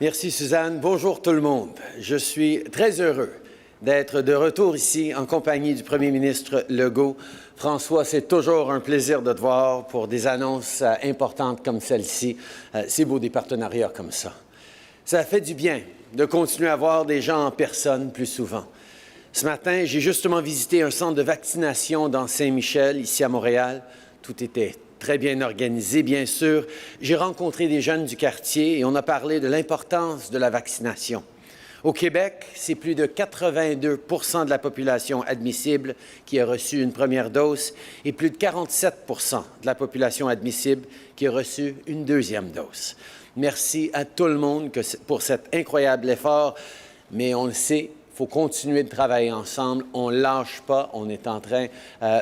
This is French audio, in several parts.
Merci Suzanne. Bonjour tout le monde. Je suis très heureux d'être de retour ici en compagnie du Premier ministre Legault. François, c'est toujours un plaisir de te voir pour des annonces importantes comme celle-ci. C'est beau des partenariats comme ça. Ça fait du bien de continuer à voir des gens en personne plus souvent. Ce matin, j'ai justement visité un centre de vaccination dans Saint-Michel, ici à Montréal. Tout était très bien organisé, bien sûr. J'ai rencontré des jeunes du quartier et on a parlé de l'importance de la vaccination. Au Québec, c'est plus de 82 % de la population admissible qui a reçu une première dose et plus de 47 % de la population admissible qui a reçu une deuxième dose. Merci à tout le monde pour cet incroyable effort, mais on le sait, il faut continuer de travailler ensemble. On ne lâche pas. On est en train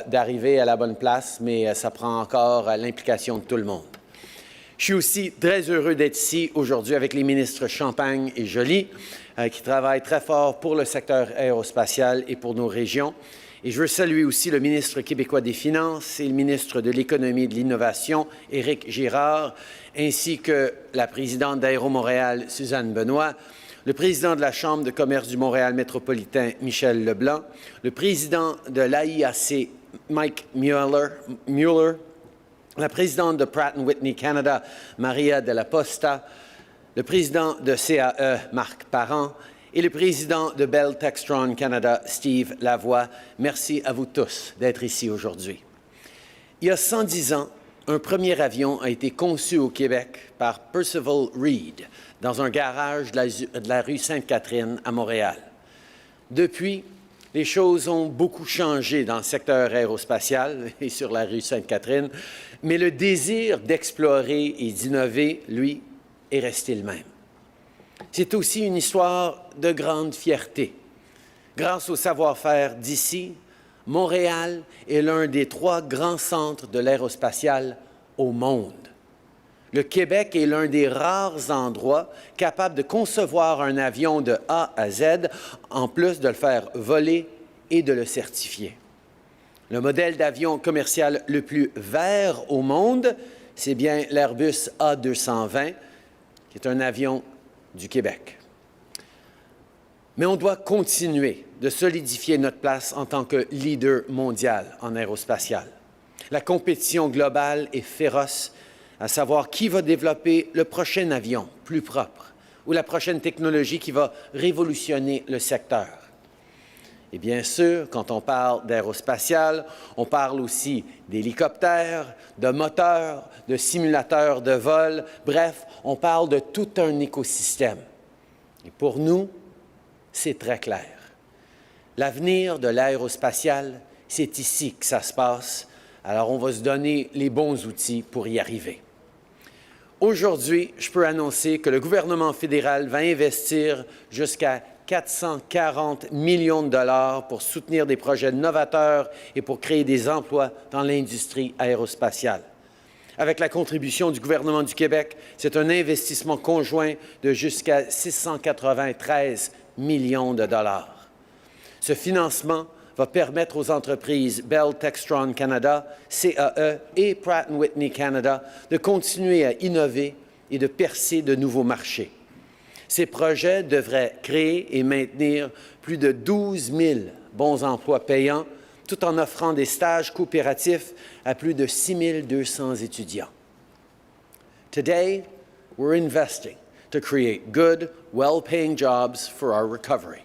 d'arriver à la bonne place, mais ça prend encore l'implication de tout le monde. Je suis aussi très heureux d'être ici aujourd'hui avec les ministres Champagne et Joly, qui travaillent très fort pour le secteur aérospatial et pour nos régions. Et je veux saluer aussi le ministre québécois des Finances et le ministre de l'Économie et de l'Innovation, Éric Girard, ainsi que la présidente d'Aéro-Montréal, Suzanne Benoît, le président de la Chambre de commerce du Montréal métropolitain, Michel Leblanc, le président de l'AIAC, Mike Mueller, la présidente de Pratt & Whitney Canada, Maria Della Posta, le président de CAE, Marc Parent, et le président de Bell Textron Canada, Steve Lavoie. Merci à vous tous d'être ici aujourd'hui. Il y a 110 ans, un premier avion a été conçu au Québec par Percival Reid dans un garage de la rue Sainte-Catherine à Montréal. Depuis, les choses ont beaucoup changé dans le secteur aérospatial et sur la rue Sainte-Catherine, mais le désir d'explorer et d'innover, lui, est resté le même. C'est aussi une histoire de grande fierté. Grâce au savoir-faire d'ici, Montréal est l'un des 3 grands centres de l'aérospatial au monde. Le Québec est l'un des rares endroits capables de concevoir un avion de A à Z, en plus de le faire voler et de le certifier. Le modèle d'avion commercial le plus vert au monde, c'est bien l'Airbus A220, qui est un avion du Québec. Mais on doit continuer de solidifier notre place en tant que leader mondial en aérospatial. La compétition globale est féroce, à savoir qui va développer le prochain avion plus propre ou la prochaine technologie qui va révolutionner le secteur. Et bien sûr, quand on parle d'aérospatial, on parle aussi d'hélicoptères, de moteurs, de simulateurs de vol. Bref, on parle de tout un écosystème. Et pour nous, c'est très clair. L'avenir de l'aérospatial, c'est ici que ça se passe. Alors, on va se donner les bons outils pour y arriver. Aujourd'hui, je peux annoncer que le gouvernement fédéral va investir jusqu'à 440 millions de dollars pour soutenir des projets novateurs et pour créer des emplois dans l'industrie aérospatiale. Avec la contribution du gouvernement du Québec, c'est un investissement conjoint de jusqu'à 693 millions de dollars. Ce financement va permettre aux entreprises Bell Textron Canada, CAE et Pratt & Whitney Canada de continuer à innover et de percer de nouveaux marchés. Ces projets devraient créer et maintenir plus de 12 000 bons emplois payants, tout en offrant des stages coopératifs à plus de 6 200 étudiants. Today, we're investing to create good, well-paying jobs for our recovery.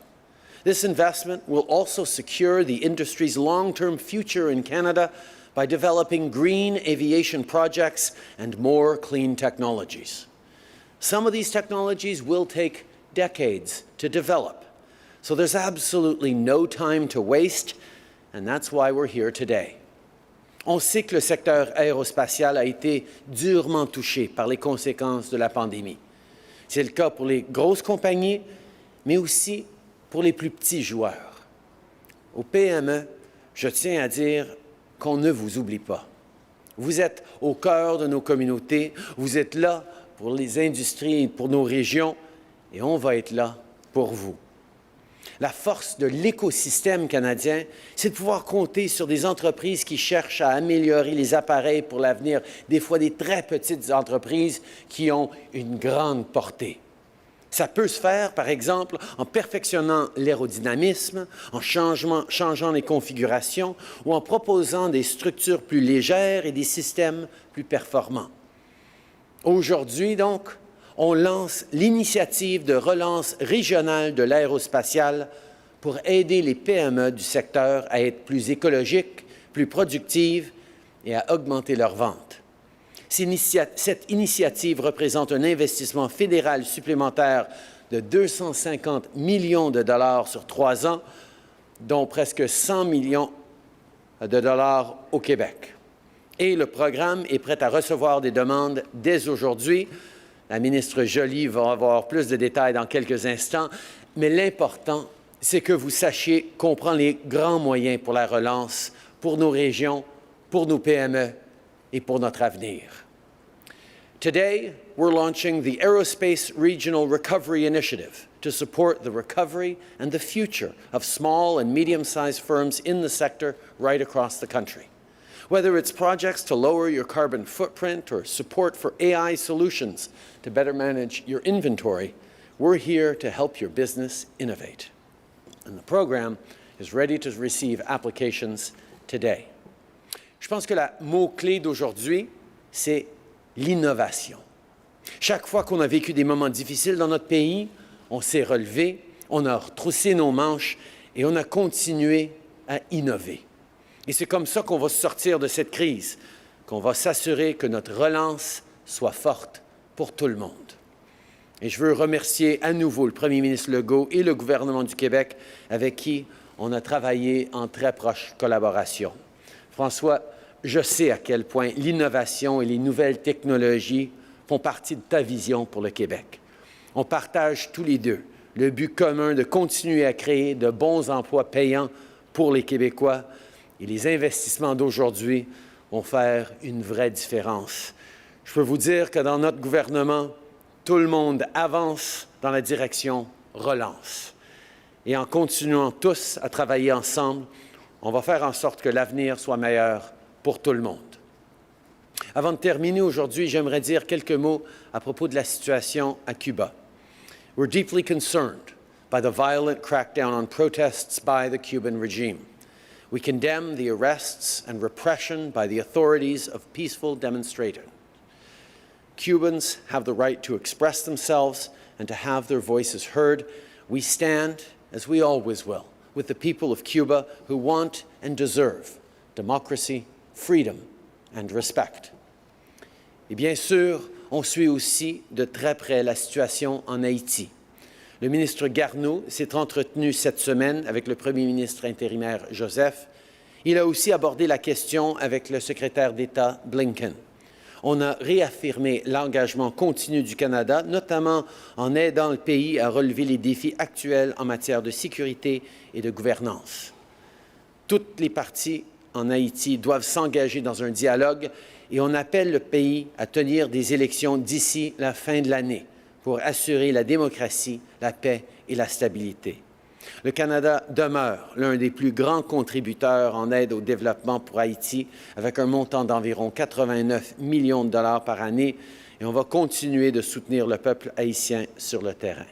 This investment will also secure the industry's long-term future in Canada by developing green aviation projects and more clean technologies. Some of these technologies will take decades to develop, so there's absolutely no time to waste, and that's why we're here today. On sait que le secteur aérospatial a été durement touché par les conséquences de la pandémie. C'est le cas pour les grosses compagnies, mais aussi pour les plus petits joueurs. Au PME, je tiens à dire qu'on ne vous oublie pas. Vous êtes au cœur de nos communautés, vous êtes là pour les industries et pour nos régions, et on va être là pour vous. La force de l'écosystème canadien, c'est de pouvoir compter sur des entreprises qui cherchent à améliorer les appareils pour l'avenir, des fois des très petites entreprises qui ont une grande portée. Ça peut se faire, par exemple, en perfectionnant l'aérodynamisme, en changeant les configurations ou en proposant des structures plus légères et des systèmes plus performants. Aujourd'hui, donc, on lance l'initiative de relance régionale de l'aérospatiale pour aider les PME du secteur à être plus écologiques, plus productives et à augmenter leurs ventes. Cette initiative représente un investissement fédéral supplémentaire de 250 millions de dollars sur 3 ans, dont presque 100 millions de dollars au Québec. Et le programme est prêt à recevoir des demandes dès aujourd'hui. La ministre Joly va avoir plus de détails dans quelques instants, mais l'important, c'est que vous sachiez qu'on prend les grands moyens pour la relance, pour nos régions, pour nos PME et pour notre avenir. Today, we're launching the Aerospace Regional Recovery Initiative to support the recovery and the future of small and medium-sized firms in the sector right across the country. Whether it's projects to lower your carbon footprint or support for AI solutions to better manage your inventory, we're here to help your business innovate. And the program is ready to receive applications today. Je pense que le mot-clé d'aujourd'hui, c'est l'innovation. Chaque fois qu'on a vécu des moments difficiles dans notre pays, on s'est relevé, on a retroussé nos manches et on a continué à innover. Et c'est comme ça qu'on va sortir de cette crise, qu'on va s'assurer que notre relance soit forte pour tout le monde. Et je veux remercier à nouveau le premier ministre Legault et le gouvernement du Québec avec qui on a travaillé en très proche collaboration. François, je sais à quel point l'innovation et les nouvelles technologies font partie de ta vision pour le Québec. On partage tous les deux le but commun de continuer à créer de bons emplois payants pour les Québécois et les investissements d'aujourd'hui vont faire une vraie différence. Je peux vous dire que dans notre gouvernement, tout le monde avance dans la direction relance. Et en continuant tous à travailler ensemble, on va faire en sorte que l'avenir soit meilleur pour tout le monde. Avant de terminer aujourd'hui, j'aimerais dire quelques mots à propos de la situation à Cuba. We're deeply concerned by the violent crackdown on protests by the Cuban regime. We condemn the arrests and repression by the authorities of peaceful demonstrators. Cubans have the right to express themselves and to have their voices heard. We stand, as we always will, with the people of Cuba who want and deserve democracy, freedom and respect. Et bien sûr, on suit aussi de très près la situation en Haïti. Le ministre Garneau s'est entretenu cette semaine avec le premier ministre intérimaire Joseph. Il a aussi abordé la question avec le secrétaire d'État Blinken. On a réaffirmé l'engagement continu du Canada, notamment en aidant le pays à relever les défis actuels en matière de sécurité et de gouvernance. Toutes les parties en Haïti doivent s'engager dans un dialogue et on appelle le pays à tenir des élections d'ici la fin de l'année pour assurer la démocratie, la paix et la stabilité. Le Canada demeure l'un des plus grands contributeurs en aide au développement pour Haïti, avec un montant d'environ 89 millions de dollars par année, et on va continuer de soutenir le peuple haïtien sur le terrain.